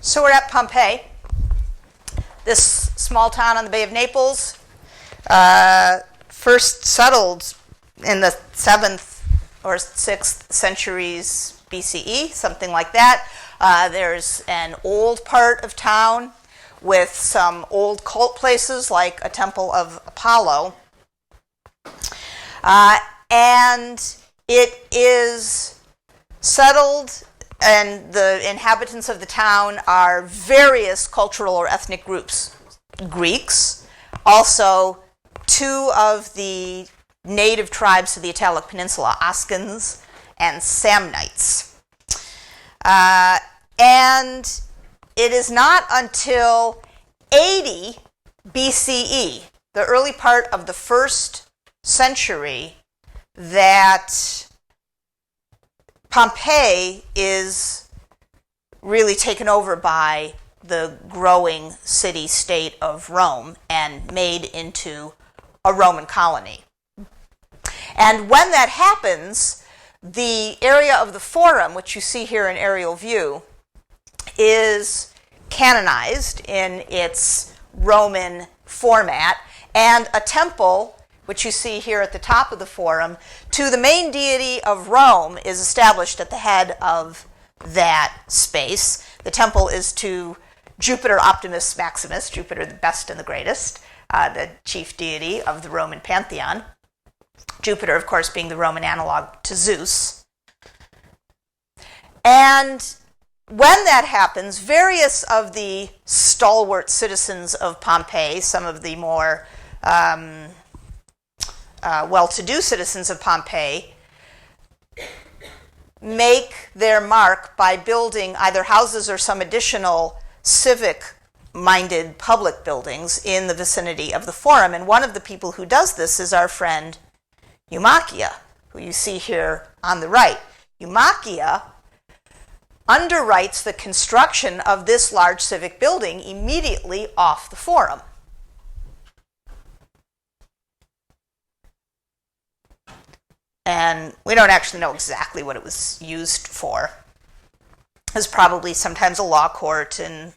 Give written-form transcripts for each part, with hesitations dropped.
So we're at Pompeii, this small town on the Bay of Naples, first settled in the 7th or 6th centuries BCE, something like that. There's an old part of town with some old cult places like a temple of Apollo. And it is settled, and the inhabitants of the town are various cultural or ethnic groups. Greeks, also two of the native tribes of the Italic Peninsula, Oscans and Samnites. And it is not until 80 BCE, the early part of the 1st century, that Pompeii is really taken over by the growing city-state of Rome and made into a Roman colony. And when that happens, the area of the Forum, which you see here in aerial view, is canonized in its Roman format, and a temple, which you see here at the top of the Forum, to the main deity of Rome is established at the head of that space. The temple is to Jupiter Optimus Maximus, Jupiter the best and the greatest, the chief deity of the Roman pantheon. Jupiter, of course, being the Roman analog to Zeus. And when that happens, various of the stalwart citizens of Pompeii, some of the more well-to-do citizens of Pompeii, make their mark by building either houses or some additional civic-minded public buildings in the vicinity of the Forum. And one of the people who does this is our friend Eumachia, who you see here on the right. Eumachia underwrites the construction of this large civic building immediately off the Forum. And we don't actually know exactly what it was used for. It was probably sometimes a law court, and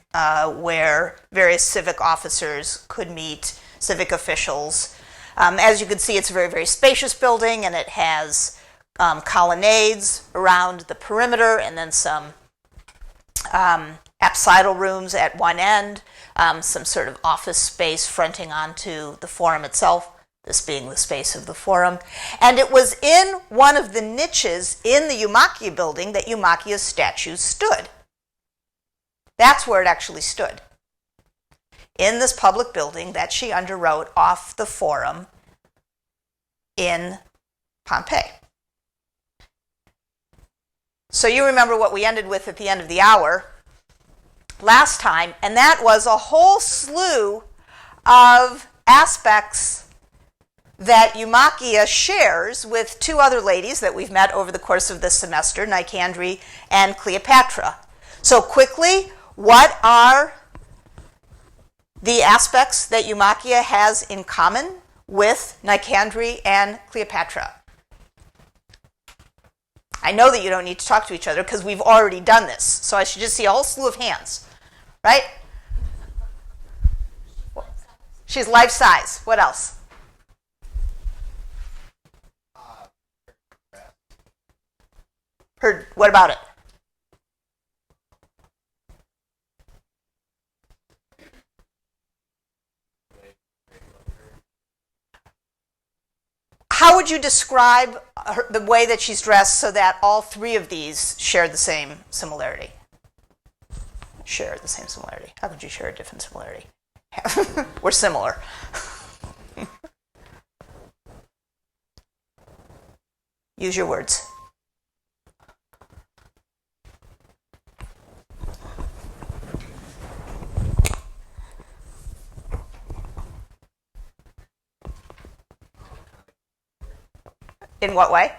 where various civic officers could meet, civic officials. As you can see, it's a very, very spacious building, and it has colonnades around the perimeter, and then some apsidal rooms at one end, some sort of office space fronting onto the Forum itself, this being the space of the Forum. And it was in one of the niches in the Eumachia building that Eumachia's statue stood. That's where it actually stood, in this public building that she underwrote off the Forum in Pompeii. So you remember what we ended with at the end of the hour last time, and that was a whole slew of aspects that Eumachia shares with two other ladies that we've met over the course of this semester, Nicandre and Cleopatra. So quickly, what are the aspects that Eumachia has in common with Nicandre and Cleopatra? I know that you don't need to talk to each other because we've already done this. So I should just see a whole slew of hands, right? She's life size. What else? What about it? How would you describe the way that she's dressed so that all three of these share the same similarity? Share the same similarity. How could you share a different similarity? We're similar. Use your words. In what way?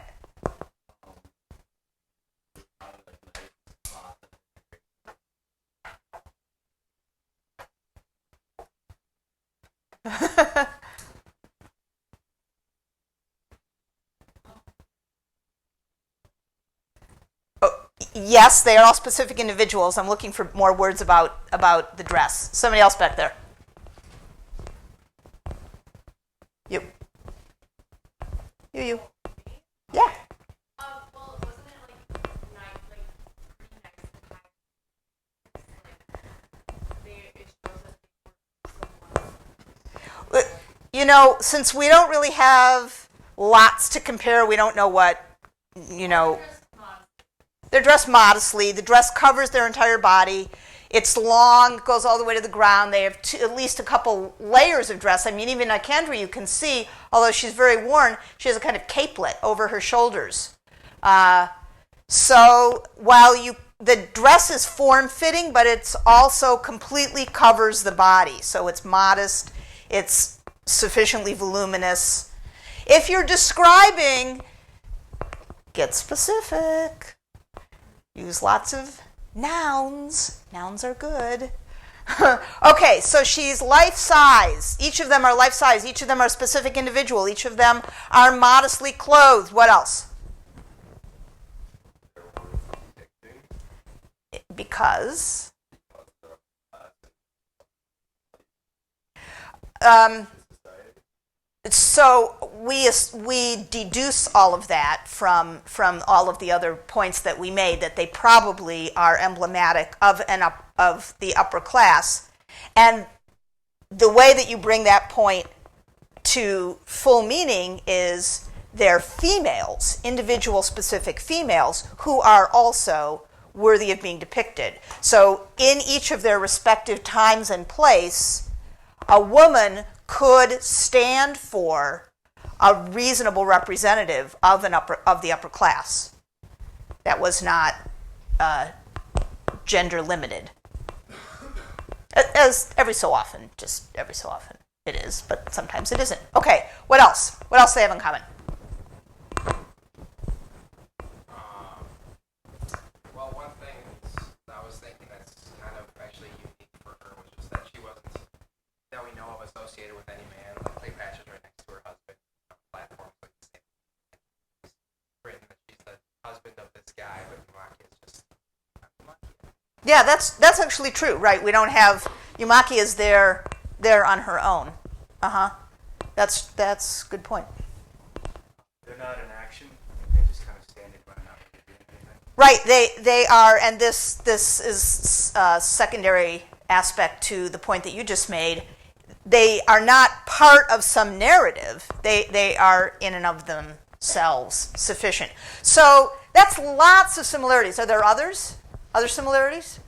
Yes, they are all specific individuals. I'm looking for more words about the dress. Somebody else back there. You. You. Yeah. Well, wasn't it like night, like pretty nice like it shows that they were You know, since we don't really have lots to compare, we don't know what, you know. They're dressed modestly. The dress covers their entire body. It's long, goes all the way to the ground. They have at least a couple layers of dress. I mean, even Kendra, you can see, although she's very worn, she has a kind of capelet over her shoulders. So while the dress is form-fitting, but it's also completely covers the body. So it's modest. It's sufficiently voluminous. If you're describing, get specific. Use lots of nouns. Nouns are good. Okay, so she's life size. Each of them are life size. Each of them are a specific individual. Each of them are modestly clothed. What else? Because so we deduce all of that from all of the other points that we made, that they probably are emblematic of the upper class. And the way that you bring that point to full meaning is they're females, individual specific females, who are also worthy of being depicted. So in each of their respective times and place, a woman could stand for a reasonable representative of the upper class that was not gender limited. As just every so often it is, but sometimes it isn't. Okay, what else? What else do they have in common? Well, one thing I was thinking that's kind of actually unique for her was just that she wasn't, that we know of, associated with any man. Like Cleopatra's right next to her husband on platforms like the same. It's written that she's the husband of this guy, but Eumakia is just not Eumakia. Yeah, that's actually true, right? We don't have Eumakia is there on her own. That's a good point. They're not in action. They just kind of stand it by not doing anything. Right, they are, and this is a secondary aspect to the point that you just made. They are not part of some narrative. They are in and of themselves sufficient. So that's lots of similarities. Are there others? Other similarities?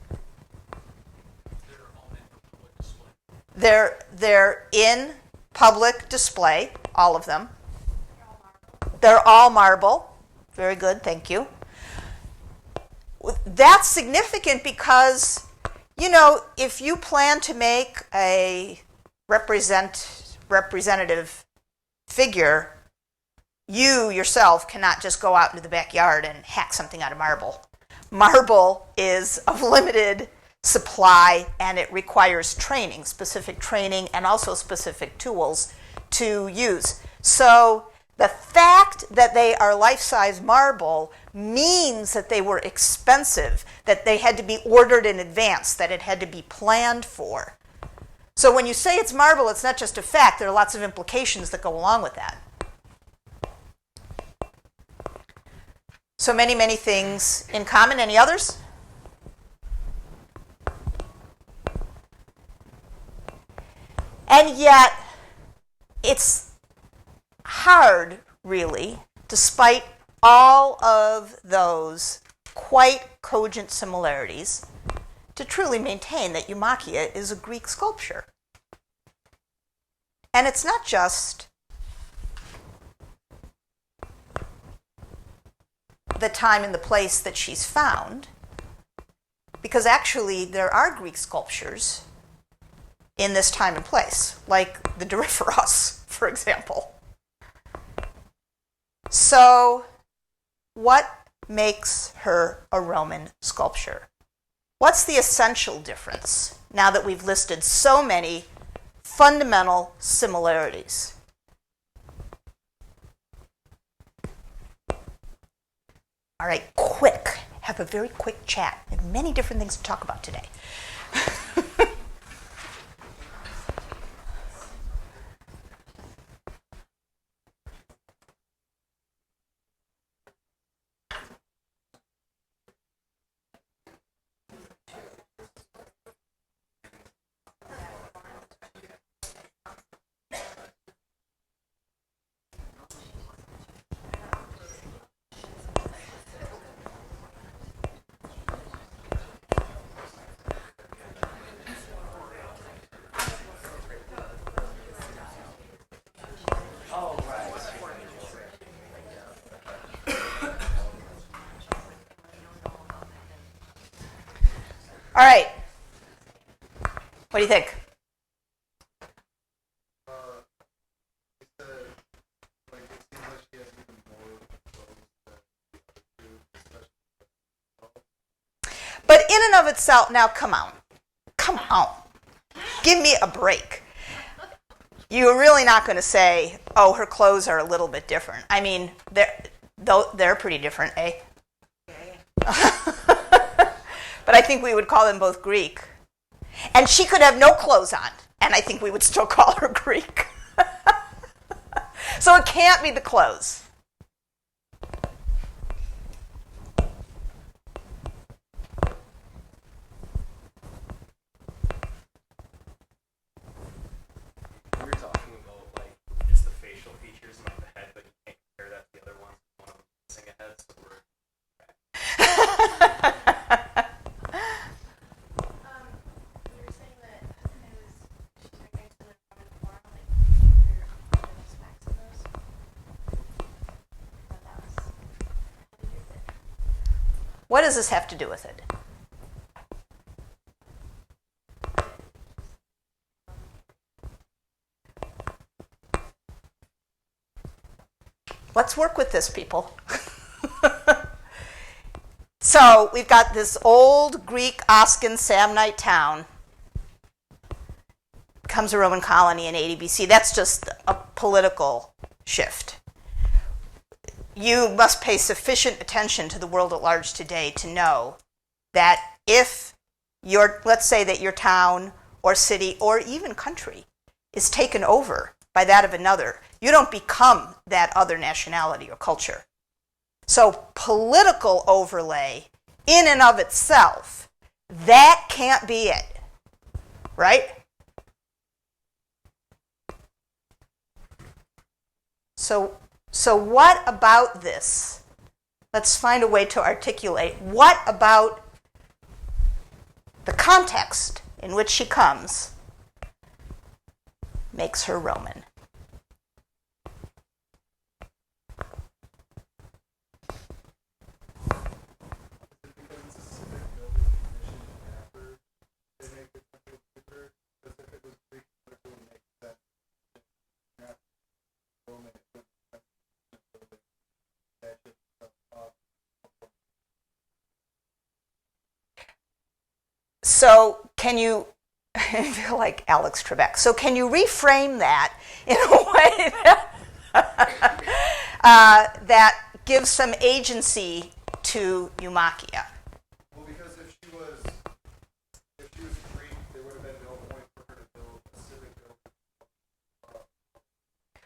They're in public display, all of them. They're all marble. Very good, thank you. That's significant because, you know, if you plan to make a representative figure, you yourself cannot just go out into the backyard and hack something out of marble. Marble is of limited supply, and it requires training, specific training, and also specific tools to use. So the fact that they are life-size marble means that they were expensive, that they had to be ordered in advance, that it had to be planned for. So when you say it's marble, it's not just a fact. There are lots of implications that go along with that. So many, many things in common. Any others? And yet, it's hard, really, despite all of those quite cogent similarities, to truly maintain that Eumakia is a Greek sculpture. And it's not just the time and the place that she's found, because actually there are Greek sculptures in this time and place, like the Doryphoros, for example. So, what makes her a Roman sculpture? What's the essential difference now that we've listed so many fundamental similarities? All right, quick. have a very quick chat. We have many different things to talk about today. All right. What do you think? But in and of itself, now come on. Come on. Give me a break. You're really not going to say, oh, her clothes are a little bit different. I mean, they're pretty different, eh? But I think we would call them both Greek. And she could have no clothes on, and I think we would still call her Greek. So it can't be the clothes. We were talking about like just the facial features and like the head, but you can't compare that to the other one. One of them missing a head, so we're You were saying that she's referring to the common form, like her specs and those. But that was how to use it. What does this have to do with it? Let's work with this, people. So we've got this old Greek Oscan Samnite town. Becomes a Roman colony in 80 BC. That's just a political shift. You must pay sufficient attention to the world at large today to know that if let's say that your town or city or even country is taken over by that of another, you don't become that other nationality or culture. So political overlay in and of itself, that can't be it, right? So what about this? Let's find a way to articulate. What about the context in which she comes makes her Roman? So can you, I feel like Alex Trebek, so can you reframe that in a way that gives some agency to Eumakia? Well, because if she was Greek, there would have been no point for her to build a civic building.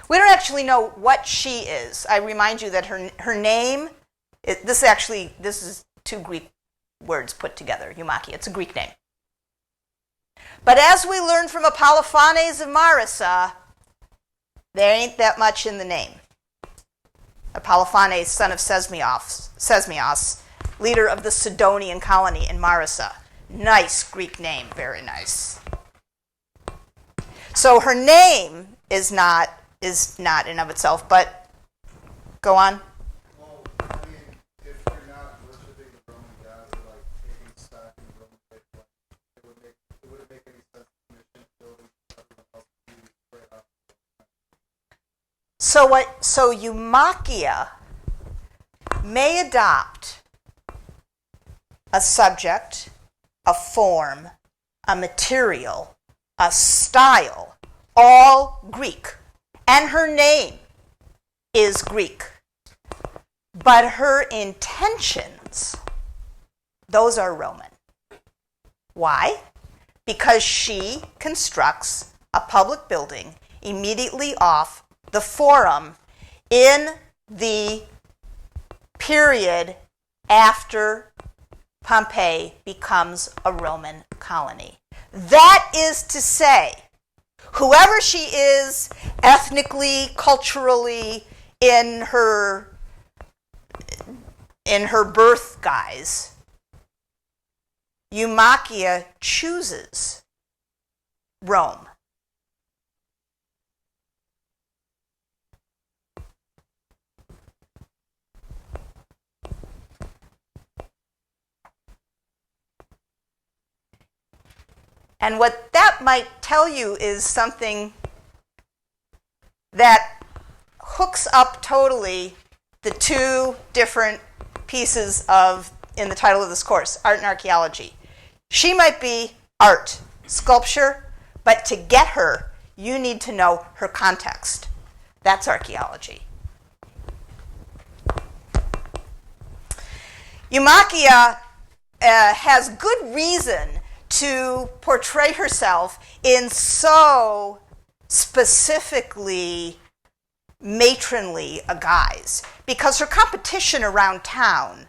We don't actually know what she is. I remind you that her name, this is two Greek words put together, Eumakia. It's a Greek name. But as we learned from Apollophanes of Marissa, there ain't that much in the name. Apollophanes, son of Sesmios, leader of the Sidonian colony in Marissa. Nice Greek name, very nice. So her name is not in of itself, but go on. Well, I mean, if you're not worshiping the Roman gods or like taking stock in the Roman faith, it wouldn't make any sense to commission building everyone else to do right off. So Eumakia may adopt a subject, a form, a material, a style, all Greek. And her name is Greek. But her intentions those are Roman. Why? Because she constructs a public building immediately off the Forum in the period after Pompeii becomes a Roman colony. That is to say, whoever she is ethnically, culturally, in her birth guise, Eumachia chooses Rome. And what that might tell you is something that hooks up totally the two different pieces in the title of this course, art and archaeology. She might be art, sculpture, but to get her, you need to know her context. That's archaeology. Eumachia has good reason to portray herself in so specifically matronly a guise, because her competition around town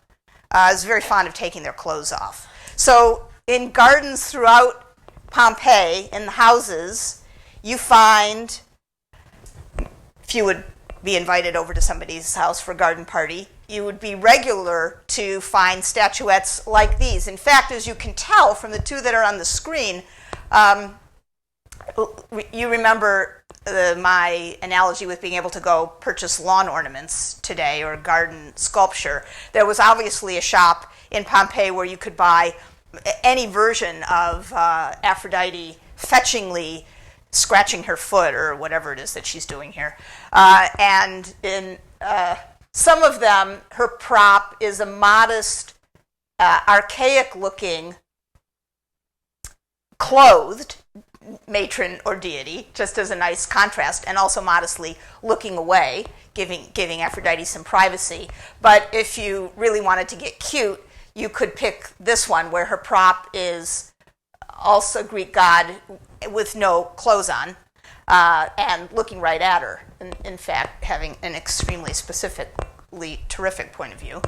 is very fond of taking their clothes off. So in gardens throughout Pompeii, in the houses, you find, if you would be invited over to somebody's house for a garden party, you would be regular to find statuettes like these. In fact, as you can tell from the two that are on the screen, you remember my analogy with being able to go purchase lawn ornaments today or garden sculpture. There was obviously a shop in Pompeii where you could buy any version of Aphrodite fetchingly scratching her foot or whatever it is that she's doing here. And in some of them, her prop is a modest, archaic-looking, clothed matron or deity, just as a nice contrast, and also modestly looking away, giving Aphrodite some privacy. But if you really wanted to get cute, you could pick this one, where her prop is also Greek god with no clothes on, and looking right at her. In fact, having an extremely specifically terrific point of view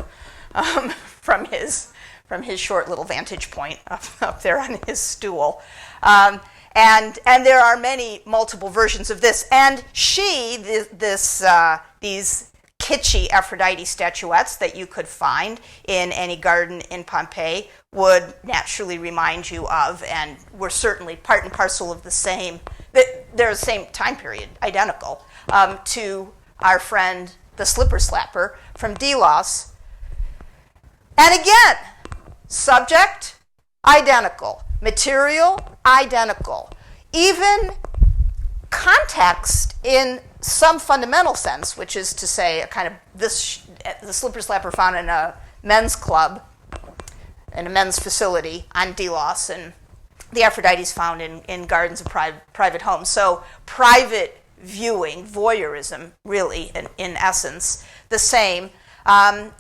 from his short little vantage point up there on his stool. And there are multiple versions of this. And these kitschy Aphrodite statuettes that you could find in any garden in Pompeii would naturally remind you of, and were certainly part and parcel of they're the same time period, identical, to our friend the Slipper Slapper from Delos. And again, subject, identical. Material, identical. Even context in some fundamental sense, which is to say, the Slipper Slapper found in a men's club, in a men's facility on Delos, and the Aphrodite's found in gardens of private homes. So private viewing, voyeurism, really, in essence, the same. And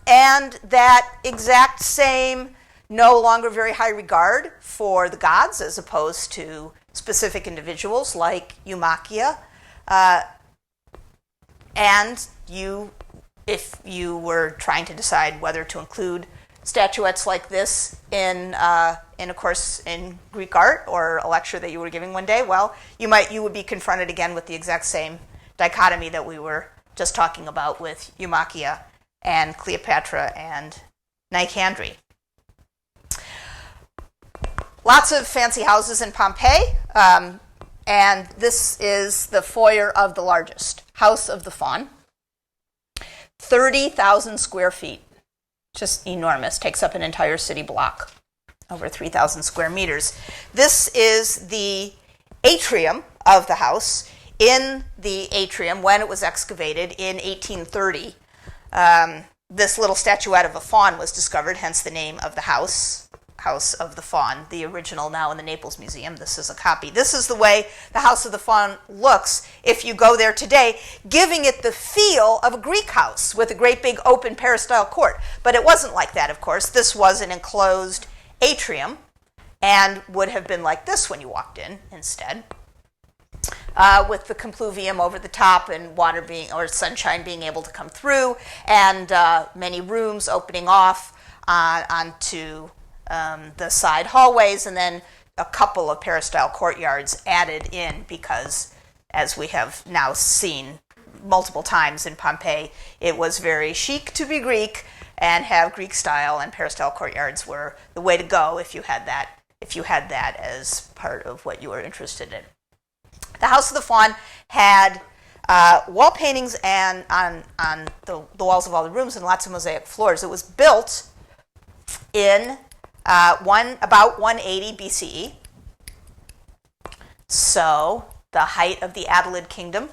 that exact same no longer very high regard for the gods as opposed to specific individuals like Eumachia. And if you were trying to decide whether to include statuettes like this in a course in Greek art or a lecture that you were giving one day, well, you would be confronted again with the exact same dichotomy that we were just talking about with Eumachia and Cleopatra and Nicandre. Lots of fancy houses in Pompeii, and this is the foyer of the largest, House of the Faun. 30,000 square feet, just enormous, takes up an entire city block, over 3,000 square meters. This is the atrium of the house. In the atrium, when it was excavated in 1830, this little statuette of a faun was discovered, hence the name of the House of the Faun, the original now in the Naples Museum. This is a copy. This is the way the House of the Faun looks if you go there today, giving it the feel of a Greek house with a great big open peristyle court. But it wasn't like that, of course. This was an enclosed atrium and would have been like this when you walked in instead, with the compluvium over the top and water being, or sunshine being able to come through, and many rooms opening off onto the side hallways, and then a couple of peristyle courtyards added in because, as we have now seen multiple times in Pompeii, it was very chic to be Greek and have Greek style, and peristyle courtyards were the way to go if you had that as part of what you were interested in. The House of the Faun had wall paintings and on the walls of all the rooms and lots of mosaic floors. It was built in about 180 BCE, so the height of the Attalid kingdom.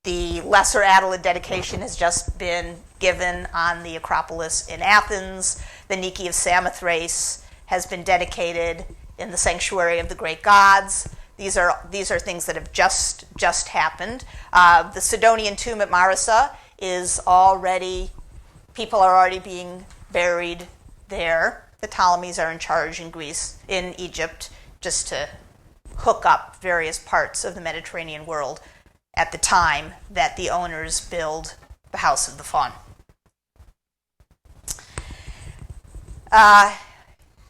The Lesser Attalid dedication has just been given on the Acropolis in Athens. The Nike of Samothrace has been dedicated in the Sanctuary of the Great Gods. These are things that have just happened. The Sidonian tomb at Marissa is already, people are already being buried there. The Ptolemies are in charge in Greece, in Egypt, just to hook up various parts of the Mediterranean world at the time that the owners build the House of the Faun.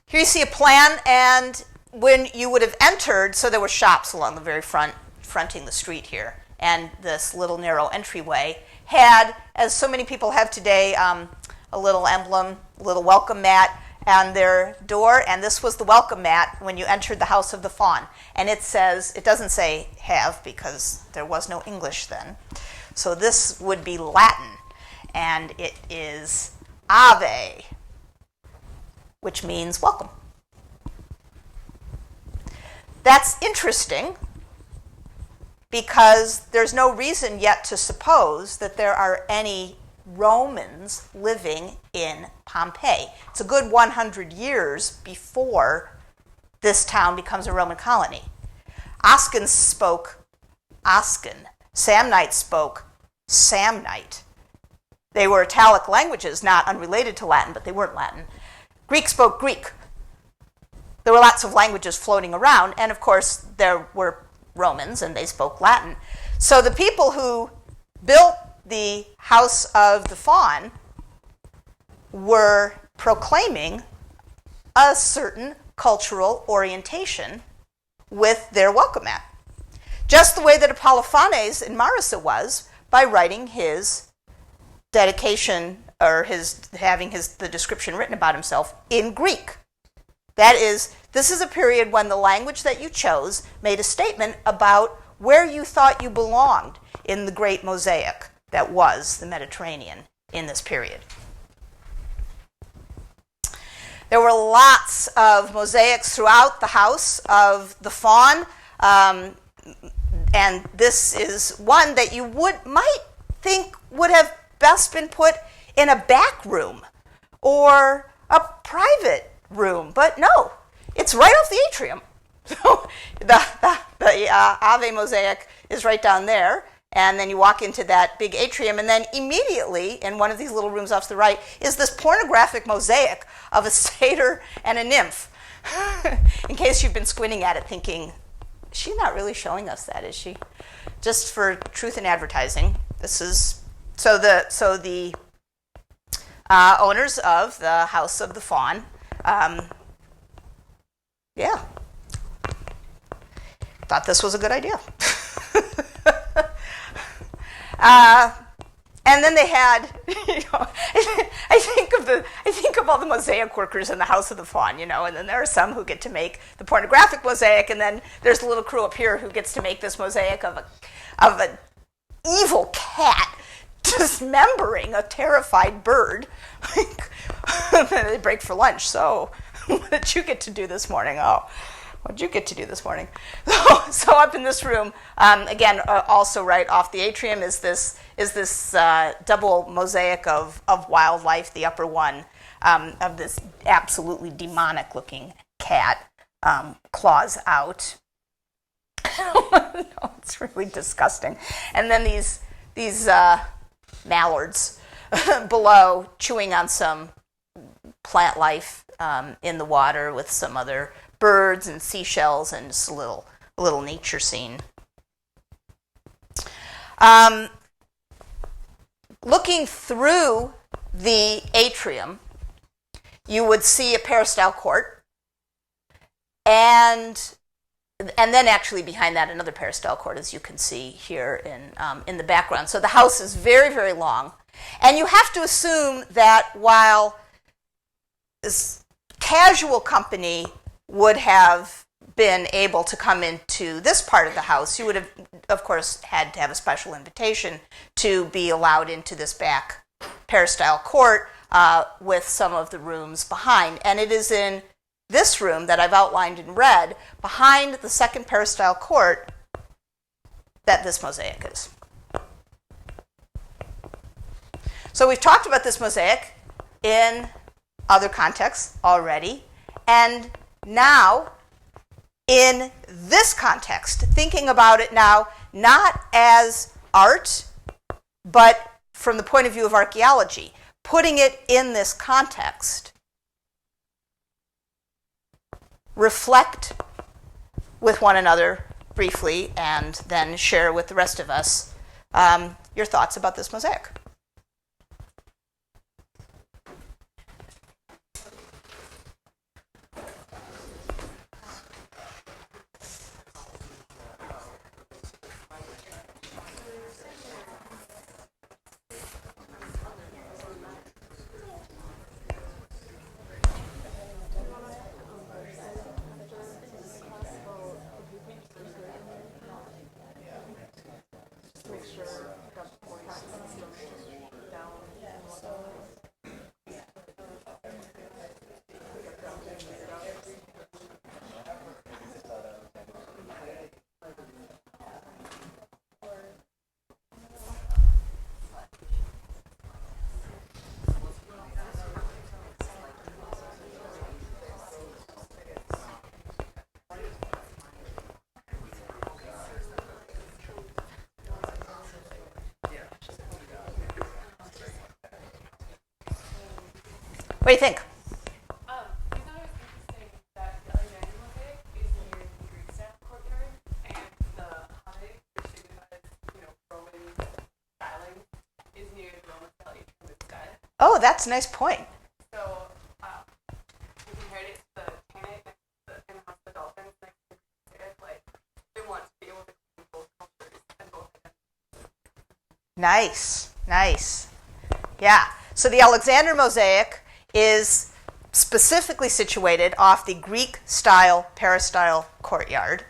Here you see a plan, and when you would have entered, so there were shops along the very fronting the street here, and this little narrow entryway had, as so many people have today, a little emblem, a little welcome mat on their door, and this was the welcome mat when you entered the House of the Faun. And it says, it doesn't say have because there was no English then. So this would be Latin, and it is Ave, which means welcome. That's interesting because there's no reason yet to suppose that there are any Romans living in Pompeii. It's a good 100 years before this town becomes a Roman colony. Oscan spoke Oscan. Samnite spoke Samnite. They were Italic languages, not unrelated to Latin, but they weren't Latin. Greek spoke Greek. There were lots of languages floating around, and of course there were Romans, and they spoke Latin. So the people who built the House of the Faun were proclaiming a certain cultural orientation with their welcome mat. Just the way that Apollophanes in Marissa was by writing his dedication, or having the description written about himself in Greek. That is, this is a period when the language that you chose made a statement about where you thought you belonged in the great mosaic that was the Mediterranean in this period. There were lots of mosaics throughout the House of the Faun, and this is one that you might think would have best been put in a back room or a private room, but no, it's right off the atrium. So the Ave mosaic is right down there, and then you walk into that big atrium, and then immediately in one of these little rooms off to the right is this pornographic mosaic of a satyr and a nymph. In case you've been squinting at it thinking, she's not really showing us that, is she? Just for truth in advertising. This is so the owners of the House of the Faun, thought this was a good idea. And then they had, I think of all the mosaic workers in the House of the Faun, and then there are some who get to make the pornographic mosaic, and then there's a little crew up here who gets to make this mosaic of an evil cat dismembering a terrified bird. They break for lunch. So, what did you get to do this morning? What did you get to do this morning? So up in this room, again, also right off the atrium is this double mosaic of wildlife. The upper one of this absolutely demonic-looking cat, claws out. No, it's really disgusting. And then these mallards below chewing on some plant life in the water with some other birds and seashells and just a little nature scene. Looking through the atrium, you would see a peristyle court, and then actually behind that another peristyle court, as you can see here in the background. So the house is very, very long, and you have to assume that while this casual company would have been able to come into this part of the house, you would have, of course, had to have a special invitation to be allowed into this back peristyle court with some of the rooms behind. And it is in this room that I've outlined in red, behind the second peristyle court, that this mosaic is. So we've talked about this mosaic in other contexts already, and now in this context, thinking about it now not as art, but from the point of view of archaeology, putting it in this context, reflect with one another briefly and then share with the rest of us your thoughts about this mosaic. What do you think? I thought it was interesting that the Alexander mosaic is near the Greek style courtyard, and the Halle, which signifies, Roman styling, is near the Roman style atrium instead. Oh, that's a nice point. So we compared it to the Tanit in the House of the Dolphins next to the Greek mosaic. They want to be able to combine both cultures and both identities. Nice, nice. Yeah. So the Alexander mosaic is specifically situated off the Greek-style peristyle courtyard.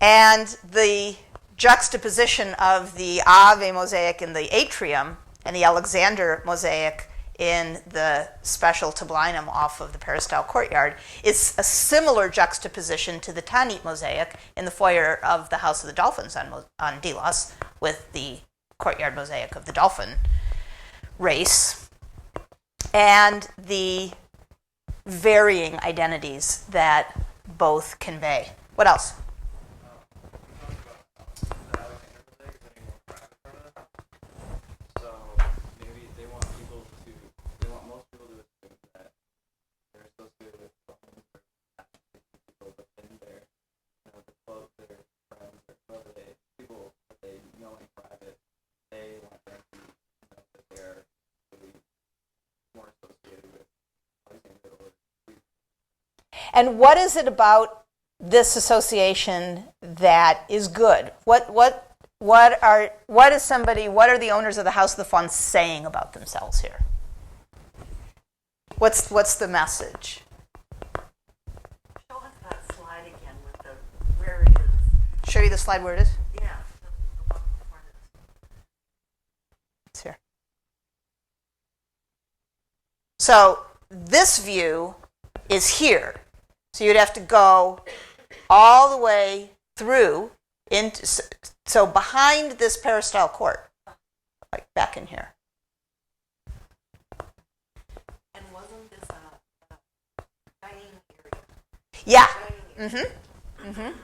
And the juxtaposition of the Ave mosaic in the atrium and the Alexander mosaic in the special tablinum off of the peristyle courtyard is a similar juxtaposition to the Tanit mosaic in the foyer of the House of the Dolphins on Delos, with the courtyard mosaic of the dolphin race, and the varying identities that both convey. What else? The Alexander mosaic is getting more private from it. So maybe they want most people to assume that they're associated with the homes or people within their, the close, their friends, or whoever people that they know in private, they want them to know that they're really more associated with Alexander or Greek. And what is it about this association that is good? What are the owners of the House of the Fawn saying about themselves here? What's the message? Show us that slide again with the where it is. Show you the slide where it is? Yeah, the one before this. It's here. So this view is here. So you'd have to go all the way through into, so behind this peristyle court, like back in here. And wasn't this a dining area? Yeah. Dining area.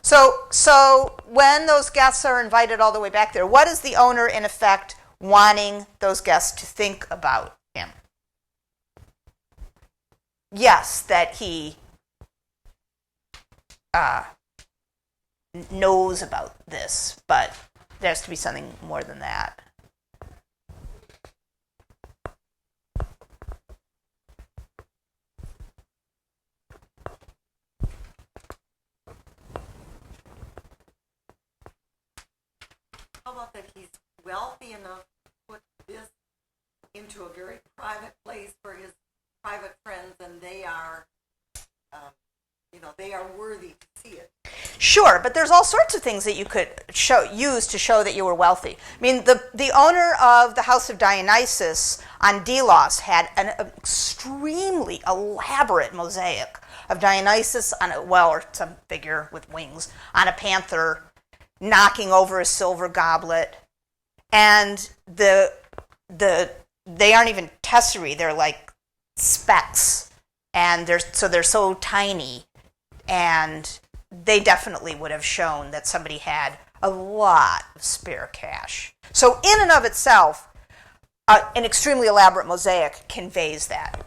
So when those guests are invited all the way back there, what is the owner in effect wanting those guests to think about him? yes, that he knows about this, but there has to be something more than that. How about that he's wealthy enough to put this into a very private place for his private friends, and they are, they are worthy to see it. Sure, but there's all sorts of things that you could use to show that you were wealthy. I mean, the owner of the House of Dionysus on Delos had an extremely elaborate mosaic of Dionysus or some figure with wings, on a panther, knocking over a silver goblet, and they aren't even tesserae; they're like specks, and they're so tiny, and they definitely would have shown that somebody had a lot of spare cash. So in and of itself, an extremely elaborate mosaic conveys that.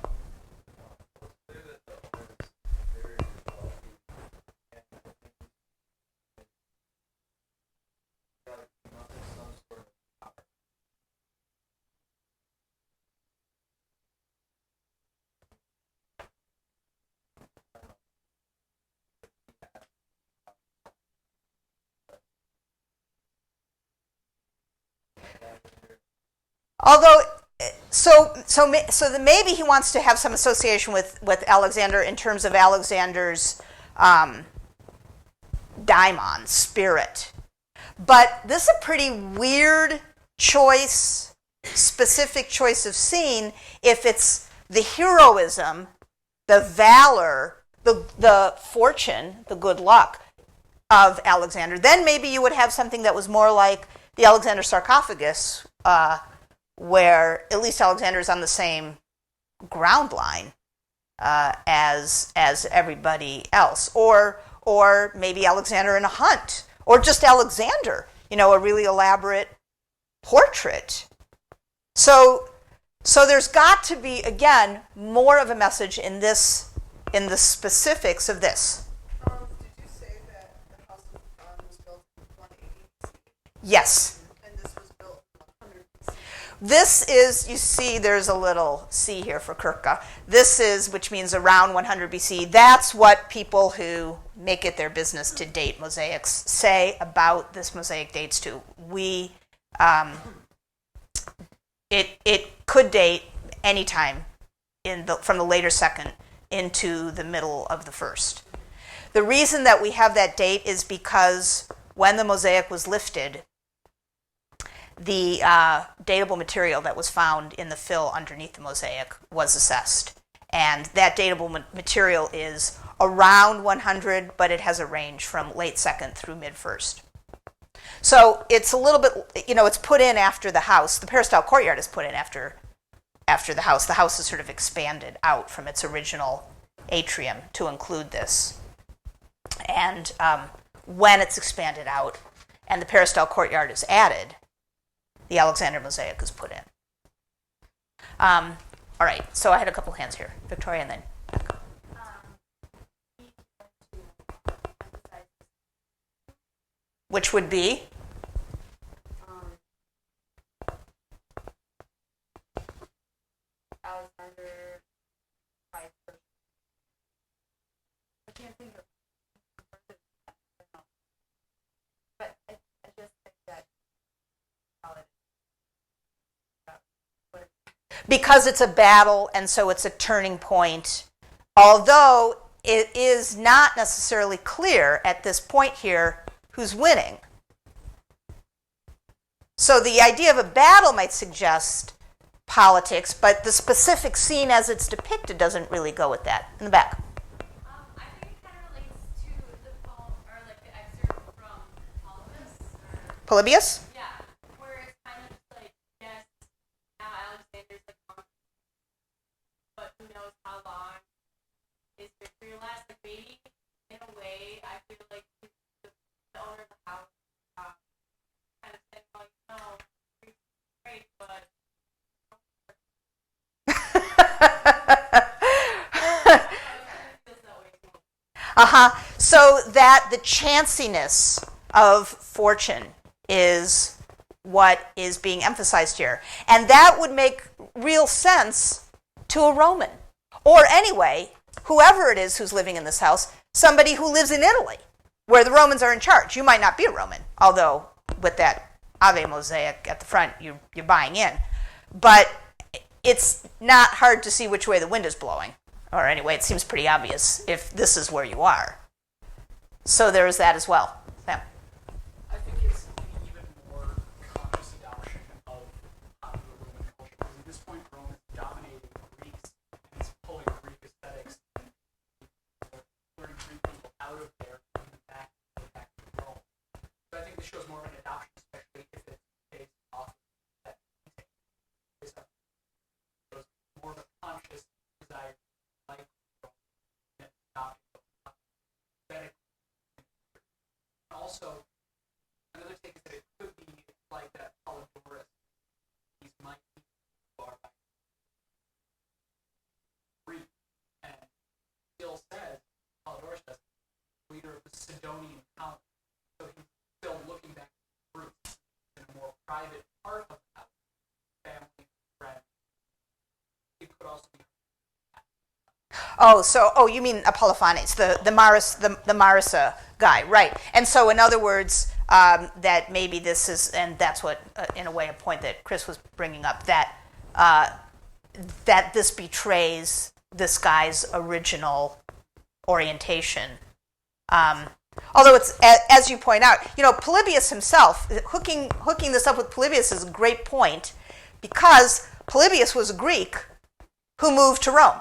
Although, maybe he wants to have some association with Alexander in terms of Alexander's daimon, spirit. But this is a pretty weird choice, specific choice of scene if it's the heroism, the valor, the fortune, the good luck of Alexander. Then maybe you would have something that was more like the Alexander sarcophagus, where at least Alexander is on the same ground line as everybody else, or maybe Alexander in a hunt, or just Alexander, a really elaborate portrait. So there's got to be, again, more of a message in the specifics of this. Did you say that the House of Dawn was built in 180 BC? Yes. And this was built in 100 BC? This is, you see, there's a little C here for Kirka. This is, which means around 100 BC. That's what people who make it their business to date mosaics say about this mosaic dates to. It could date any time from the later second into the middle of the first. The reason that we have that date is because when the mosaic was lifted, the datable material that was found in the fill underneath the mosaic was assessed. And that datable material is around 100, but it has a range from late second through mid first. So it's a little bit, it's put in after the house. The peristyle courtyard is put in after the house. The house is sort of expanded out from its original atrium to include this. And when it's expanded out and the peristyle courtyard is added, the Alexander mosaic is put in. All right, so I had a couple hands here. Victoria and then Becca. Which would be? Alexander, I can't think of. But I just think that. Because it's a battle, and so it's a turning point. Although it is not necessarily clear at this point here who's winning. So the idea of a battle might suggest politics, but the specific scene as it's depicted doesn't really go with that. In the back. I think it kind of relates to the poem, or like the excerpt from Polybius? Yeah, where it's kind of just like, yes, now Alexander's like, but who knows how long his victory will last. Like maybe in a way, I feel like the owner of the house kind of said, well, great, but so that the chanciness of fortune is what is being emphasized here. And that would make real sense to a Roman. Or anyway, whoever it is who's living in this house, somebody who lives in Italy, where the Romans are in charge. You might not be a Roman, although with that Ave mosaic at the front, you're buying in. But it's not hard to see which way the wind is blowing. Or anyway, it seems pretty obvious if this is where you are. So there is that as well. Sam? I think it's an even more conscious adoption of popular Roman culture. Because at this point, Rome is dominating Greeks, and it's pulling Greek aesthetics and learning Greek people out of there and bringing them back to Rome. So I think this shows more of an adoption, especially if it's based off of that painting. It's more of a conscious desire to like Rome and adopting the aesthetic. Also, another take is that it could be like that Polydorus. These might be Greek, and still says Polydorus does leader of the Sidonian colony. So he's still looking back to the roots in a more private part of the house, family, friends. It could also be. Oh, you mean Apollophanes, the Marissa guy, right? And so, in other words, that maybe this is, and that's what, in a way, a point that Chris was bringing up, that that this betrays this guy's original orientation. Although it's, as you point out, Polybius himself, hooking this up with Polybius is a great point, because Polybius was a Greek who moved to Rome,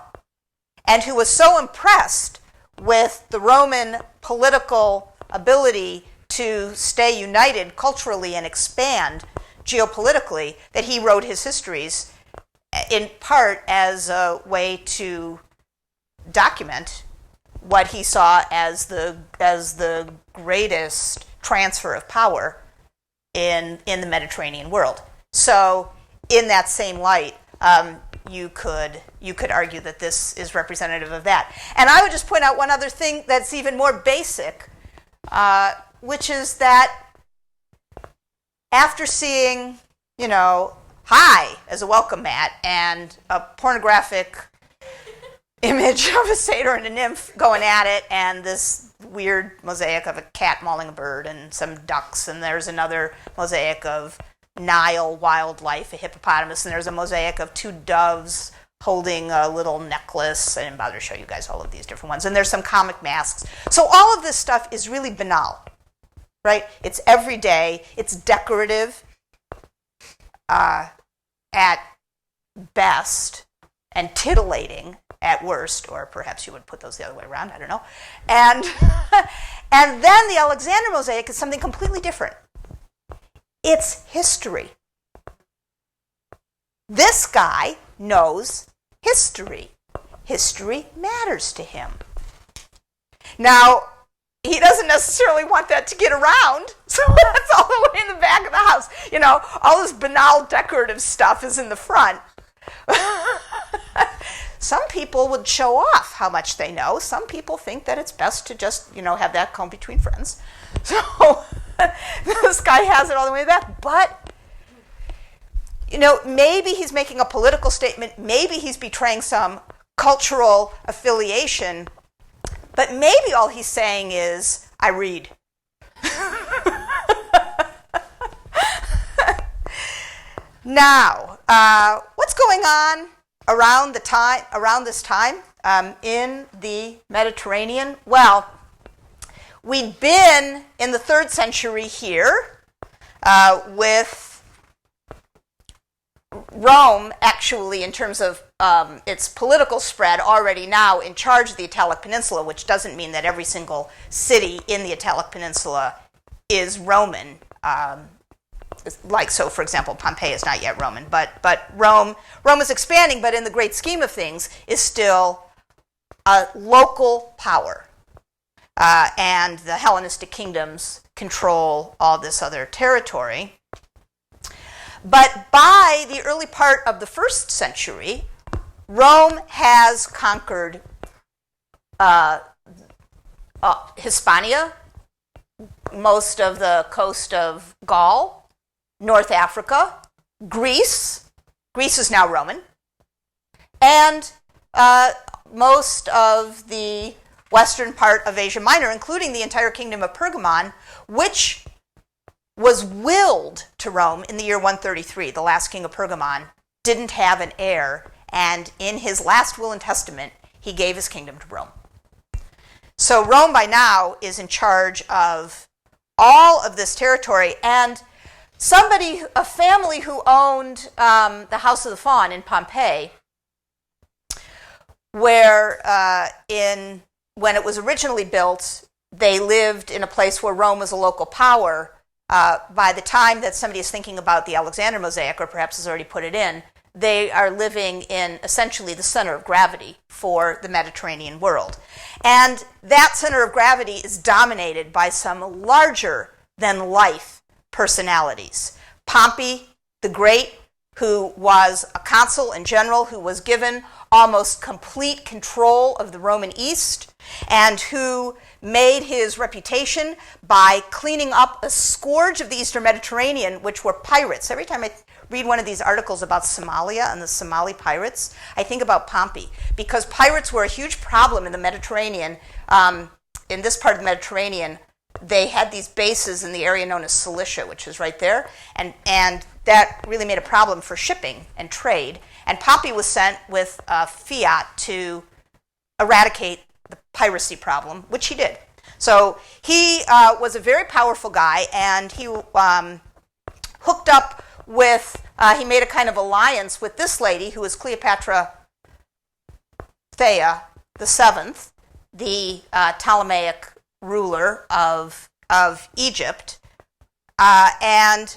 and who was so impressed with the Roman political ability to stay united culturally and expand geopolitically that he wrote his histories, in part as a way to document what he saw as the greatest transfer of power in the Mediterranean world. So, in that same light, you could argue that this is representative of that. And I would just point out one other thing that's even more basic, which is that after seeing, hi as a welcome mat and a pornographic image of a satyr and a nymph going at it, and this weird mosaic of a cat mauling a bird and some ducks, and there's another mosaic of Nile wildlife, a hippopotamus, and there's a mosaic of two doves holding a little necklace. I didn't bother to show you guys all of these different ones. And there's some comic masks. So all of this stuff is really banal, right? It's everyday. It's decorative at best and titillating at worst, or perhaps you would put those the other way around. I don't know. And and then the Alexander mosaic is something completely different. It's history. This guy knows history. History matters to him. Now, he doesn't necessarily want that to get around, so that's all the way in the back of the house. All this banal decorative stuff is in the front. Some people would show off how much they know. Some people think that it's best to just, have that come between friends. So this guy has it all the way back. But, maybe he's making a political statement. Maybe he's betraying some cultural affiliation. But maybe all he's saying is, I read. Now, what's going on around this time in the Mediterranean? Well, we'd been in the 3rd century here with Rome, actually, in terms of its political spread, already now in charge of the Italic Peninsula, which doesn't mean that every single city in the Italic Peninsula is Roman. So, for example, Pompeii is not yet Roman, but Rome is expanding, but in the great scheme of things is still a local power. And the Hellenistic kingdoms control all this other territory. But by the early part of the 1st century, Rome has conquered Hispania, most of the coast of Gaul, North Africa, Greece. Greece is now Roman. And most of the western part of Asia Minor, including the entire kingdom of Pergamon, which was willed to Rome in the year 133. The last king of Pergamon didn't have an heir, and in his last will and testament, he gave his kingdom to Rome. So Rome by now is in charge of all of this territory, and a family who owned the House of the Faun in Pompeii, where when it was originally built, they lived in a place where Rome was a local power. By the time that somebody is thinking about the Alexander mosaic, or perhaps has already put it in, they are living in essentially the center of gravity for the Mediterranean world. And that center of gravity is dominated by some larger-than-life personalities. Pompey the Great, who was a consul and general who was given almost complete control of the Roman East, and who made his reputation by cleaning up a scourge of the Eastern Mediterranean, which were pirates. Every time I read one of these articles about Somalia and the Somali pirates, I think about Pompey, because pirates were a huge problem in the Mediterranean. In this part of the Mediterranean, they had these bases in the area known as Cilicia, which is right there, and that really made a problem for shipping and trade. And Pompey was sent with fiat to eradicate the piracy problem, which he did. So he was a very powerful guy, and he hooked up with, he made a kind of alliance with this lady who was Cleopatra Thea the Seventh, the Ptolemaic ruler of Egypt, and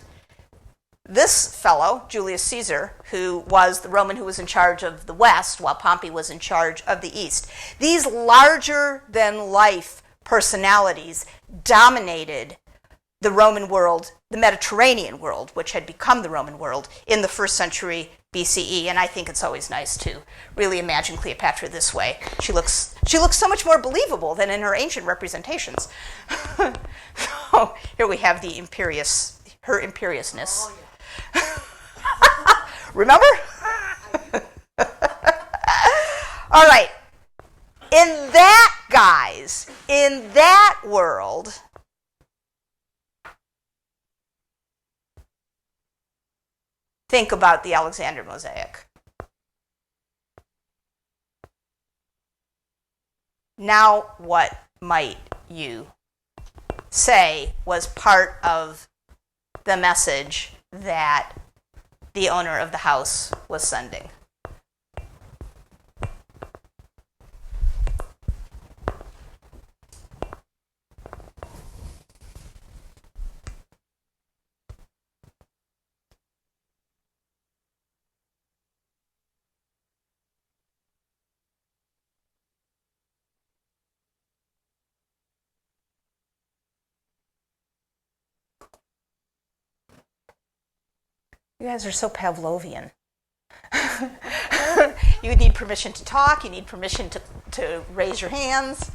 this fellow, Julius Caesar, who was the Roman who was in charge of the West while Pompey was in charge of the East. These larger-than-life personalities dominated the Roman world, the Mediterranean world, which had become the Roman world in the 1st century BCE. And I think it's always nice to really imagine Cleopatra this way. She looks so much more believable than in her ancient representations. So here we have her imperiousness. Oh, yeah. Remember? All right. In that world, think about the Alexander mosaic. Now, what might you say was part of the message that the owner of the house was sending? You guys are so Pavlovian. You need permission to talk. You need permission to raise your hands.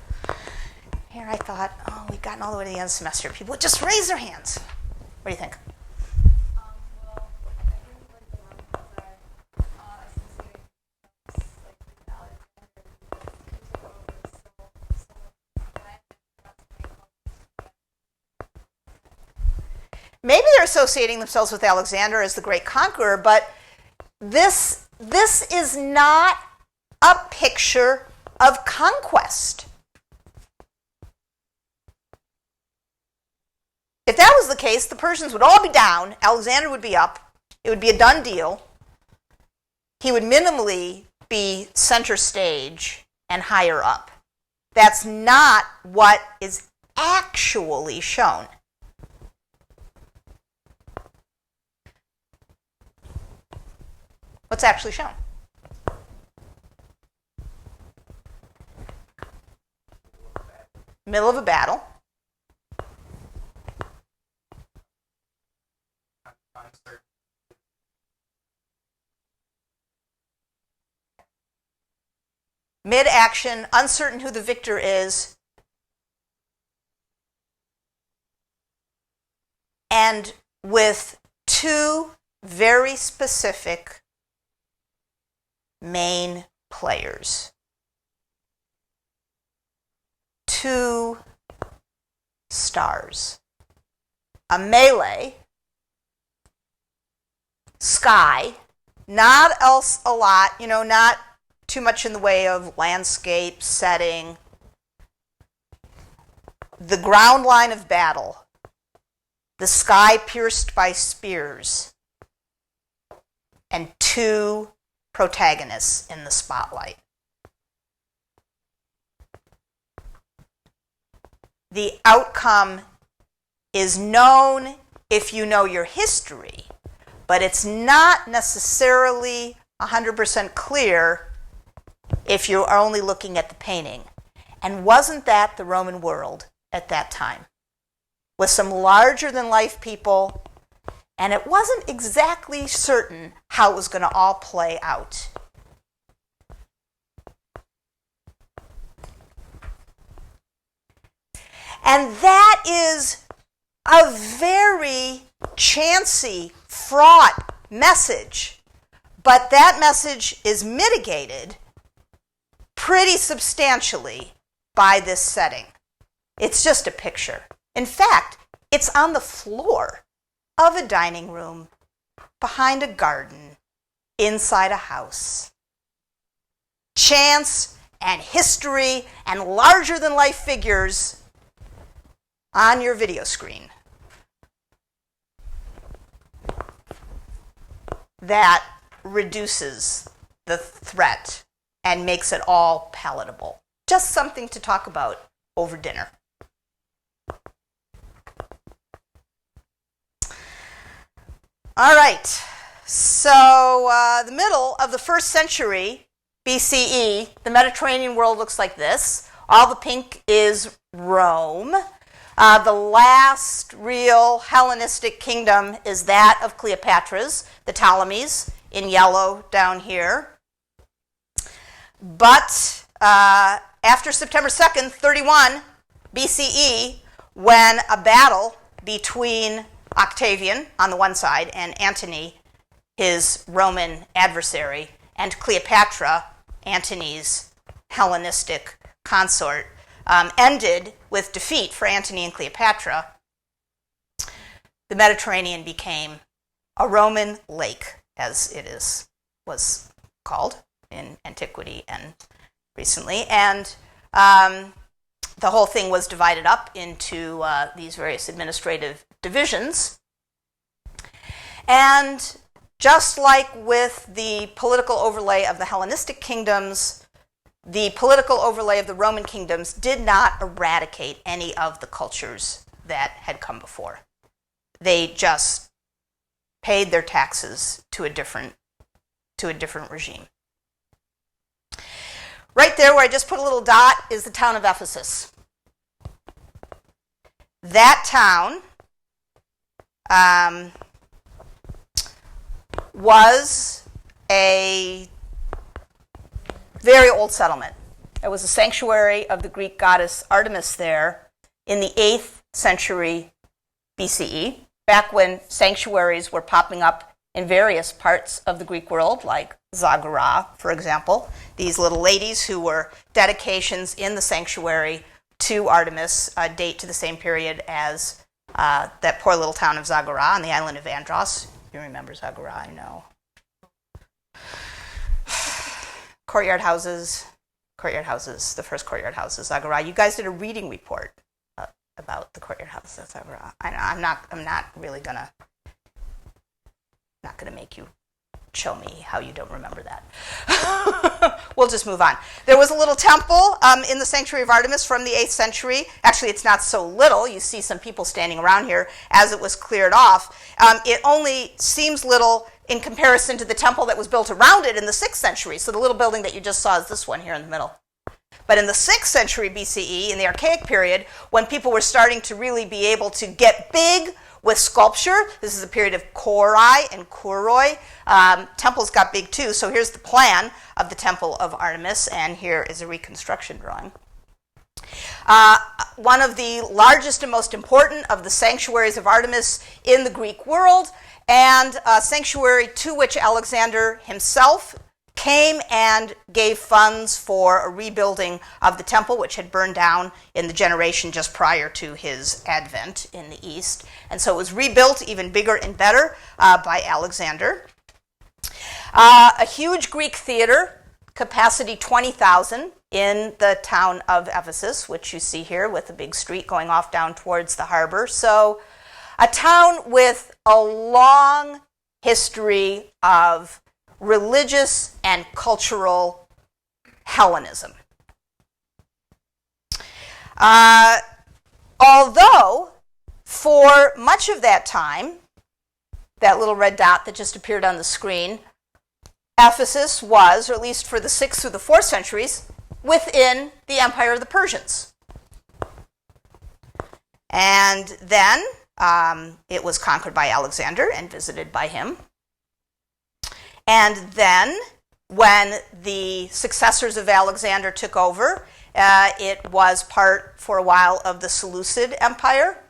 Here I thought, we've gotten all the way to the end of the semester. People would just raise their hands. What do you think? Well, I think like the Romans are associating like with Alexander because he took over so land and got to make all. Maybe they're associating themselves with Alexander as the great conqueror, but this is not a picture of conquest. If that was the case, the Persians would all be down, Alexander would be up, it would be a done deal. He would minimally be center stage and higher up. That's not what is actually shown. What's actually shown? Middle of a battle. Mid-action, uncertain who the victor is. and with two very specific main players. Two stars. A melee, sky, not else a lot, not too much in the way of landscape, setting. The ground line of battle, the sky pierced by spears, and two protagonists in the spotlight. The outcome is known if you know your history, but it's not necessarily 100% clear if you're only looking at the painting. And wasn't that the Roman world at that time? With some larger-than-life people, and it wasn't exactly certain how it was going to all play out. And that is a very chancy, fraught message. But that message is mitigated pretty substantially by this setting. It's just a picture. In fact, it's on the floor of a dining room, behind a garden, inside a house. Chance and history and larger-than-life figures on your video screen. That reduces the threat and makes it all palatable. Just something to talk about over dinner. All right, so the middle of the 1st century BCE, the Mediterranean world looks like this. All the pink is Rome. The last real Hellenistic kingdom is that of Cleopatra's, the Ptolemies, in yellow down here. But after September 2nd, 31 BCE, when a battle between Octavian on the one side and Antony, his Roman adversary, and Cleopatra, Antony's Hellenistic consort, ended with defeat for Antony and Cleopatra, the Mediterranean became a Roman lake, as it was called in antiquity and recently. And the whole thing was divided up into these various administrative divisions. And just like with the political overlay of the Hellenistic kingdoms, the political overlay of the Roman kingdoms did not eradicate any of the cultures that had come before. They just paid their taxes to a different regime. Right there where I just put a little dot is the town of Ephesus. That town was a very old settlement. It was a sanctuary of the Greek goddess Artemis there in the 8th century BCE, back when sanctuaries were popping up in various parts of the Greek world, like Zagora, for example. These little ladies who were dedications in the sanctuary to Artemis date to the same period as that poor little town of Zagora on the island of Andros. You remember Zagora, I know. Courtyard houses, the first courtyard houses, Zagora. You guys did a reading report about the courtyard houses at Zagora. I know, I'm not really gonna make you show me how you don't remember that. We'll just move on. There was a little temple in the sanctuary of Artemis from the 8th century. Actually, it's not so little. You see some people standing around here as it was cleared off. It only seems little in comparison to the temple that was built around it in the 6th century. So the little building that you just saw is this one here in the middle. But in the 6th century BCE, in the Archaic period, when people were starting to really be able to get big with sculpture, this is a period of Korai and Kuroi. Temples got big too. So here's the plan of the Temple of Artemis, and here is a reconstruction drawing. One of the largest and most important of the sanctuaries of Artemis in the Greek world, and a sanctuary to which Alexander himself came and gave funds for a rebuilding of the temple, which had burned down in the generation just prior to his advent in the East. And so it was rebuilt even bigger and better by Alexander. A huge Greek theater, capacity 20,000 in the town of Ephesus, which you see here with a big street going off down towards the harbor. So a town with a long history of religious and cultural Hellenism. Although, for much of that time, that little red dot that just appeared on the screen, Ephesus was, or at least for the 6th through the 4th centuries, within the Empire of the Persians. And then it was conquered by Alexander and visited by him. And then, when the successors of Alexander took over, it was part, for a while, of the Seleucid Empire.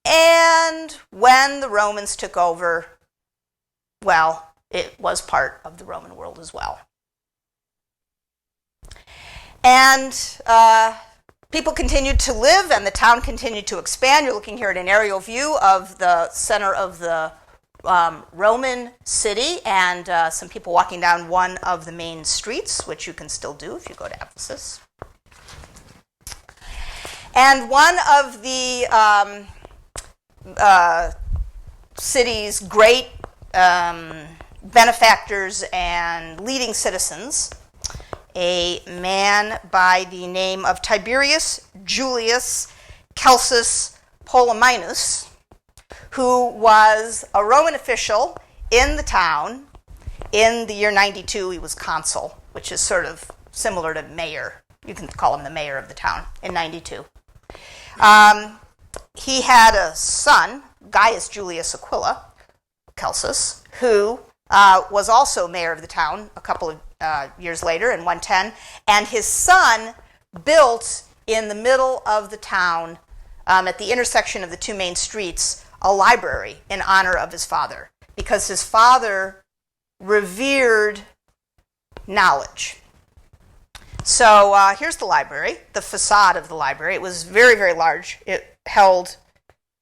And when the Romans took over, well, it was part of the Roman world as well. And people continued to live, and the town continued to expand. You're looking here at an aerial view of the center of the Roman city, and some people walking down one of the main streets, which you can still do if you go to Ephesus. And one of the city's great benefactors and leading citizens, a man by the name of Tiberius Julius Celsus Ptolemaios, who was a Roman official in the town. In the year 92, he was consul, which is sort of similar to mayor. You can call him the mayor of the town in 92. He had a son, Gaius Julius Aquila Celsus, who was also mayor of the town a couple of years later in 110. And his son built in the middle of the town, at the intersection of the two main streets, a library in honor of his father, because his father revered knowledge. So here's the library, the facade of the library. It was very, very large. It held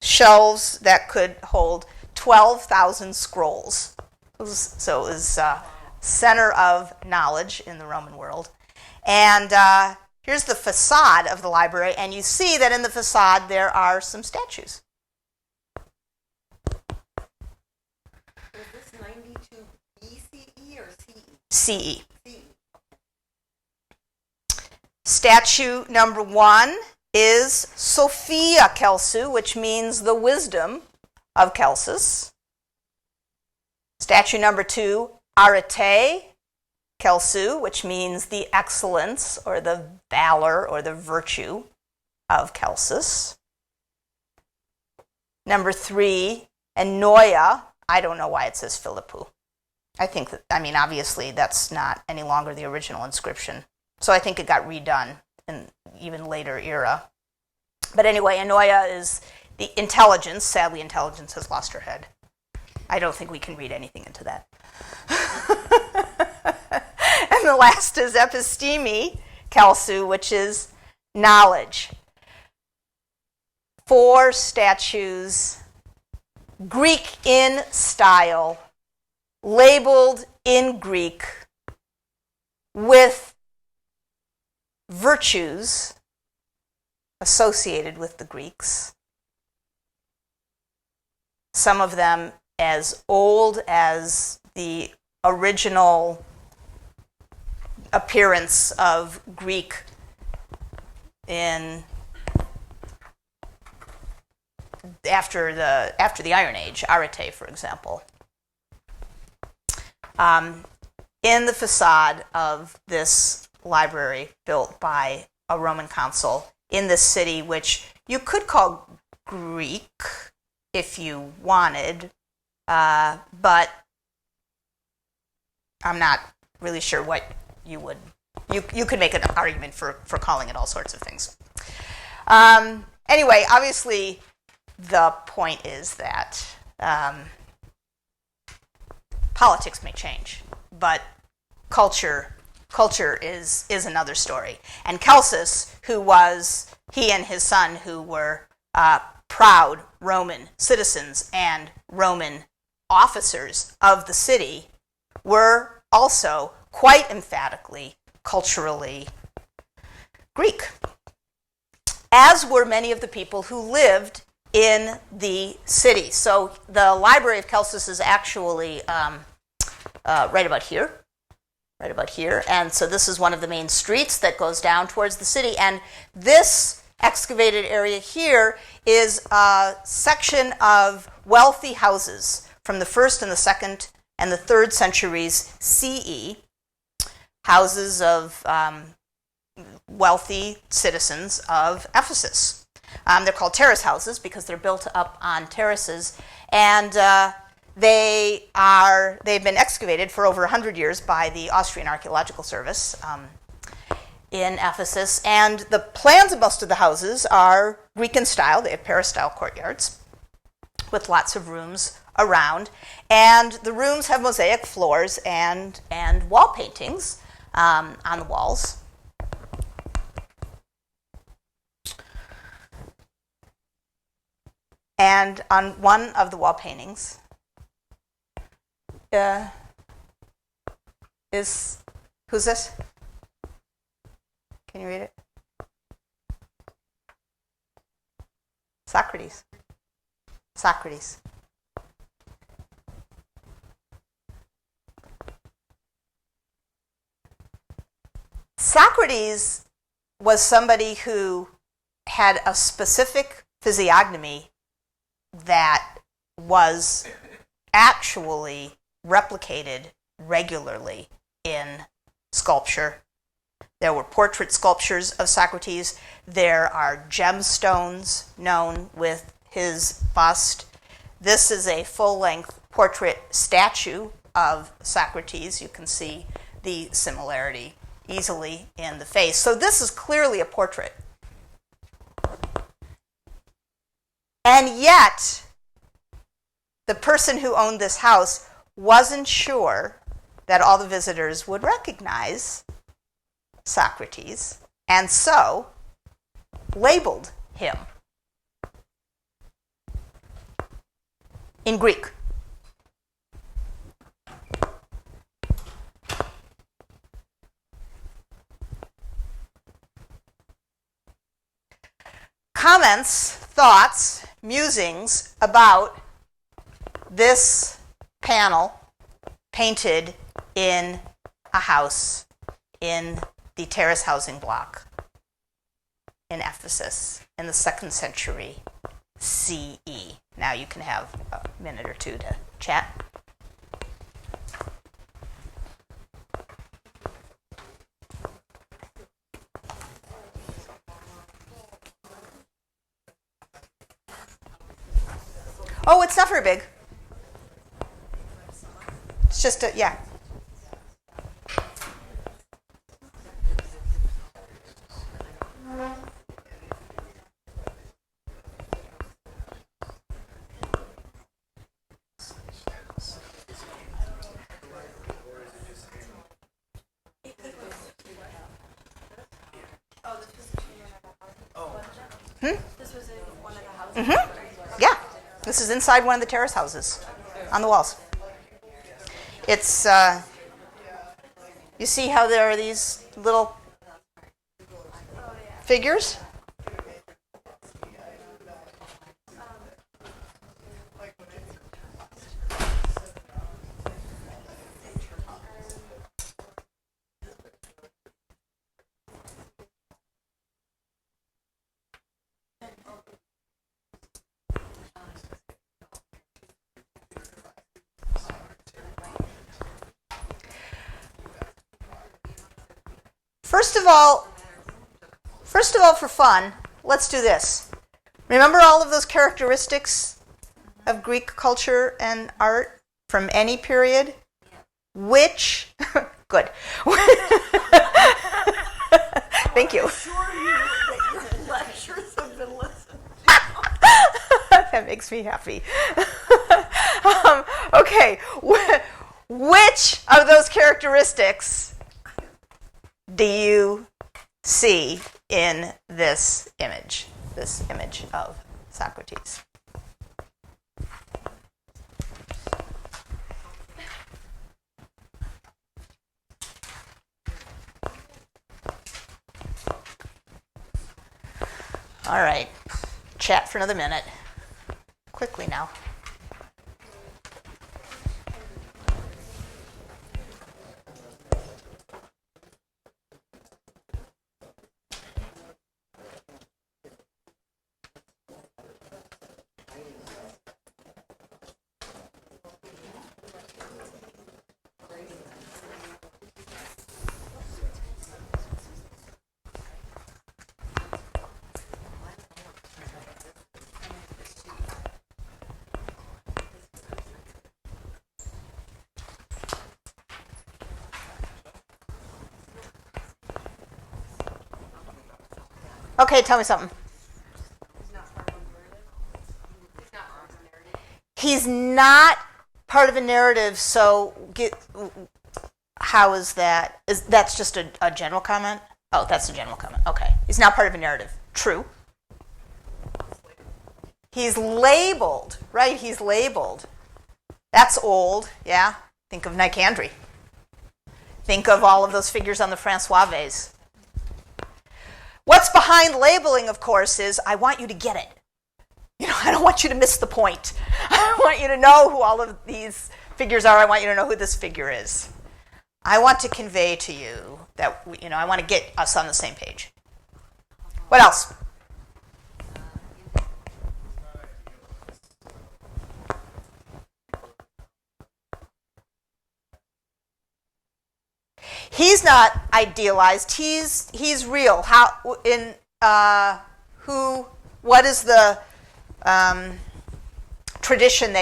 shelves that could hold 12,000 scrolls. So it was center of knowledge in the Roman world. And here's the facade of the library, and you see that in the facade there are some statues. Was this 92 BCE or CE? CE. CE. Statue number 1 is Sophia Celsu, which means the wisdom of Celsus. Statue number 2, Arete Celsu, which means the excellence or the valor or the virtue of Celsus. Number 3, Enoia. I don't know why it says Philippou. I think that, obviously that's not any longer the original inscription. So I think it got redone in even later era. But anyway, Enoia is the intelligence. Sadly, intelligence has lost her head. I don't think we can read anything into that. And the last is Episteme Celsu, which is knowledge. 4 statues, Greek in style, labeled in Greek, with virtues associated with the Greeks. Some of them as old as the original appearance of Greek in after the Iron Age, Arete, for example. In the facade of this library built by a Roman consul in this city, which you could call Greek if you wanted, but I'm not really sure what you would You could make an argument for calling it all sorts of things. Anyway, obviously, the point is that politics may change, but culture is another story. And Celsus, he and his son, who were proud Roman citizens and Roman officers of the city, were also quite emphatically culturally Greek, as were many of the people who lived in the city. So the Library of Celsus is actually right about here. And so this is one of the main streets that goes down towards the city. And this excavated area here is a section of wealthy houses from the 1st and the 2nd and the 3rd centuries CE, houses of wealthy citizens of Ephesus. They're called terrace houses because they're built up on terraces, and they've been excavated for over 100 years by the Austrian Archaeological Service in Ephesus. And the plans of most of the houses are Greek in style. They have peristyle courtyards with lots of rooms around, and the rooms have mosaic floors and wall paintings on the walls. And on one of the wall paintings who's this? Can you read it? Socrates. Socrates was somebody who had a specific physiognomy that was actually replicated regularly in sculpture. There were portrait sculptures of Socrates. There are gemstones known with his bust. This is a full-length portrait statue of Socrates. You can see the similarity easily in the face. So this is clearly a portrait. And yet, the person who owned this house wasn't sure that all the visitors would recognize Socrates, and so labeled him in Greek. Comments, thoughts, musings about this panel painted in a house in the terrace housing block in Ephesus in the 2nd century CE. Now you can have a minute or two to chat. Oh, it's not very big. It's just a, yeah. This was in one of the houses. Yeah, this is inside one of the terrace houses on the walls. It's, you see how there are these little figures? First of all, for fun, let's do this. Remember all of those characteristics of Greek culture and art from any period? Which, good. Thank you. Assure you that your lectures have been listened. That makes me happy. Okay, which of those characteristics do you see in this image of Socrates? All right, chat for another minute. Quickly now. Okay, tell me something. He's not part of a narrative, so how is that? That's just a general comment? Oh, that's a general comment. Okay. He's not part of a narrative. True. He's labeled, right? He's labeled. That's old, yeah. Think of Nicandry. Think of all of those figures on the Francois vase. What's behind labeling, of course, is I want you to get it. I don't want you to miss the point. I want you to know who all of these figures are. I want you to know who this figure is. I want to convey to you that, I want to get us on the same page. What else? He's not idealized. He's real. What is the tradition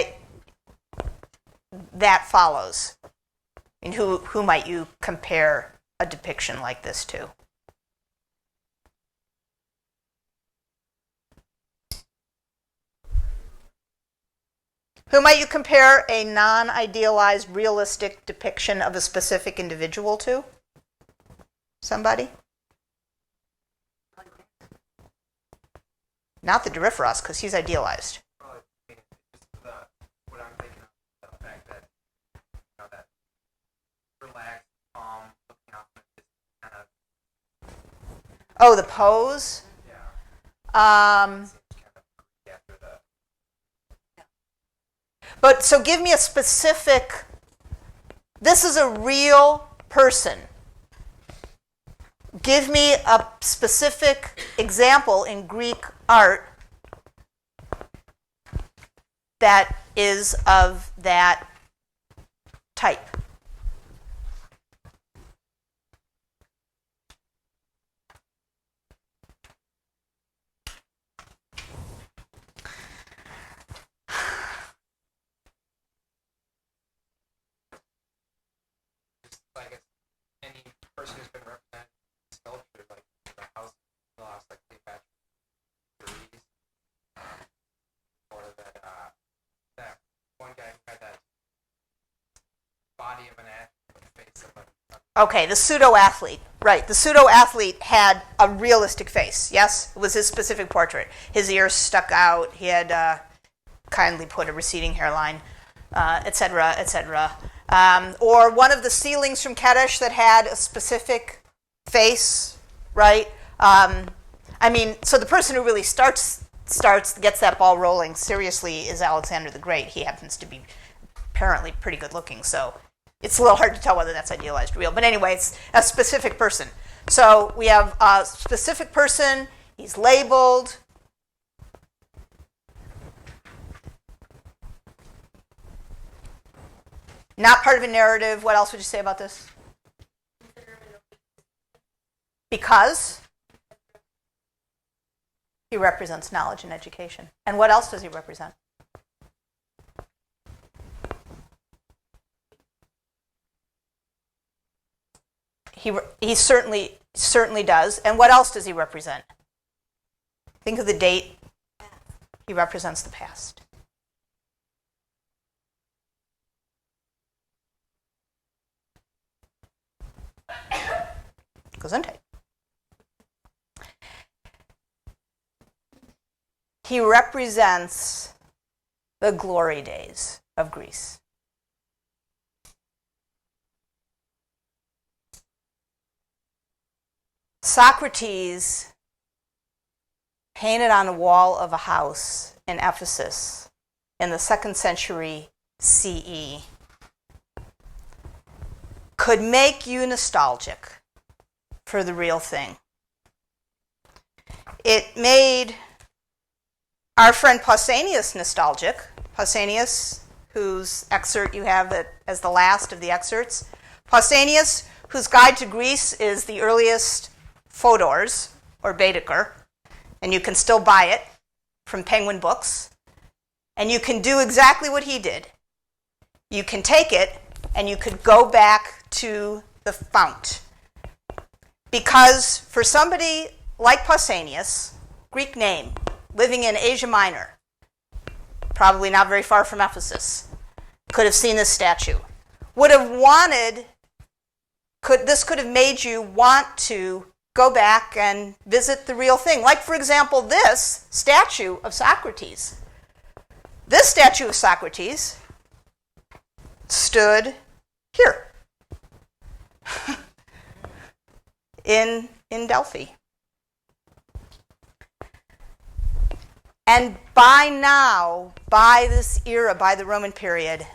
that follows? And who might you compare a depiction like this to? Who might you compare a non-idealized, realistic depiction of a specific individual to? Somebody? Not the Doryphoros, because he's idealized. Probably just what I'm thinking of, the fact that, that relaxed, calm, looking out for this kind of. Oh, the pose? Yeah. Seems kind of after the. But so give me a specific, this is a real person. Give me a specific example in Greek art that is of that type. Like any person who's been represented in sculpture, like the house lost, like Cleopatra, Greece, or that one guy who had that body of an athlete with the face of a. Okay, the pseudo-athlete. Right, the pseudo-athlete had a realistic face, yes? It was his specific portrait. His ears stuck out, he had kindly put a receding hairline, etc., etc. Or one of the ceilings from Kadesh that had a specific face, right? So the person who really gets that ball rolling seriously is Alexander the Great. He happens to be apparently pretty good looking, so it's a little hard to tell whether that's idealized or real. But anyway, it's a specific person. So we have a specific person, he's labeled. Not part of a narrative. What else would you say about this? Because he represents knowledge and education. And what else does he represent? He certainly does. And what else does he represent? Think of the date. He represents the past. Gesundheit. He represents the glory days of Greece. Socrates painted on a wall of a house in Ephesus in the 2nd century CE could make you nostalgic for the real thing. It made our friend Pausanias nostalgic. Pausanias, whose excerpt you have as the last of the excerpts. Pausanias, whose guide to Greece is the earliest Fodor's, or Baedeker, and you can still buy it from Penguin Books, and you can do exactly what he did. You can take it, and you could go back to the fount. Because for somebody like Pausanias, Greek name, living in Asia Minor, probably not very far from Ephesus, could have seen this statue, this could have made you want to go back and visit the real thing. Like, for example, this statue of Socrates. This statue of Socrates stood here in Delphi. And by now, by this era, by the Roman period,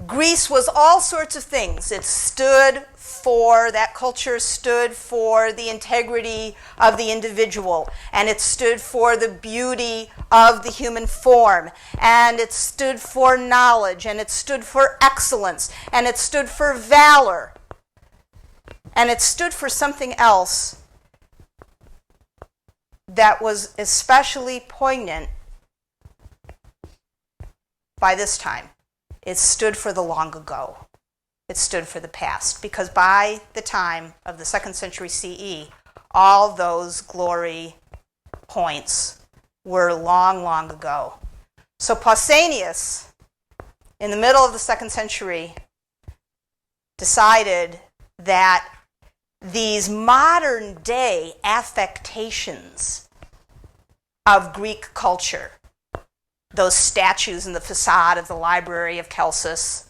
Greece was all sorts of things. That culture stood for the integrity of the individual, and it stood for the beauty of the human form, and it stood for knowledge, and it stood for excellence, and it stood for valor, and it stood for something else that was especially poignant by this time. It stood for the long ago. It stood for the past. Because by the time of the 2nd century CE, all those glory points were long, long ago. So Pausanias, in the middle of the 2nd century, decided that these modern day affectations of Greek culture, those statues in the facade of the Library of Celsus,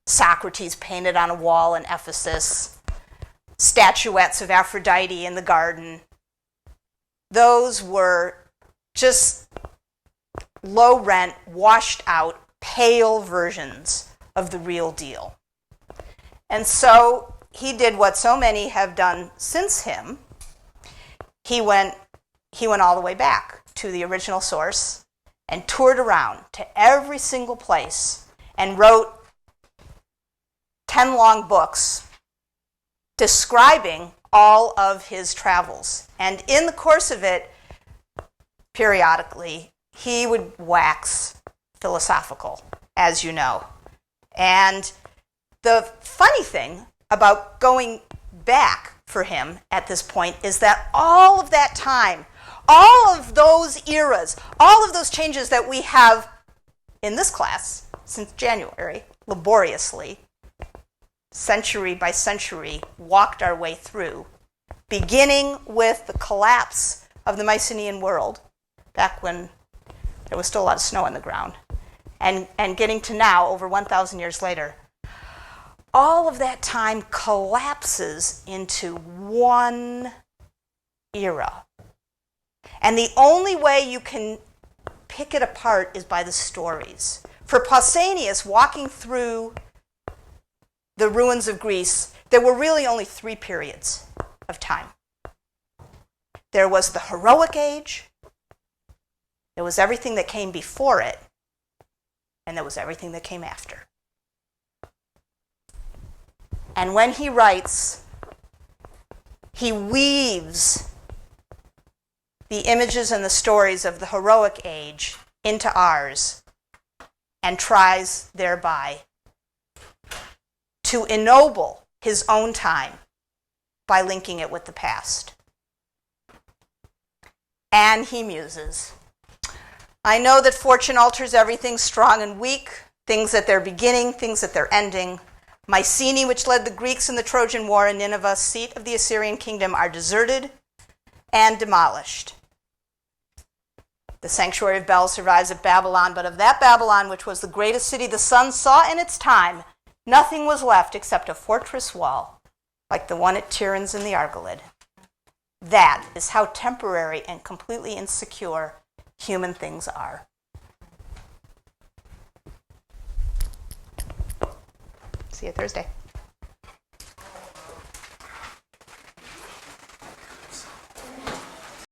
Socrates painted on a wall in Ephesus, statuettes of Aphrodite in the garden, those were just low rent, washed out, pale versions of the real deal. And so he did what so many have done since him. He went all the way back to the original source and toured around to every single place and wrote 10 long books describing all of his travels. And in the course of it, periodically, he would wax philosophical, as you know. And the funny thing about going back for him at this point is that all of that time, all of those eras, all of those changes that we have in this class since January, laboriously, century by century, walked our way through, beginning with the collapse of the Mycenaean world, back when there was still a lot of snow on the ground, and getting to now, over 1,000 years later. All of that time collapses into one era. And the only way you can pick it apart is by the stories. For Pausanias, walking through the ruins of Greece, there were really only 3 periods of time. There was the heroic age, there was everything that came before it, and there was everything that came after. And when he writes, he weaves the images and the stories of the heroic age into ours and tries thereby to ennoble his own time by linking it with the past. And he muses, I know that fortune alters everything strong and weak, things at their beginning, things at their ending. Mycenae, which led the Greeks in the Trojan War, and Nineveh, seat of the Assyrian kingdom, are deserted and demolished. The sanctuary of Bel survives at Babylon, but of that Babylon, which was the greatest city the sun saw in its time, nothing was left except a fortress wall, like the one at Tiryns in the Argolid. That is how temporary and completely insecure human things are. See you Thursday.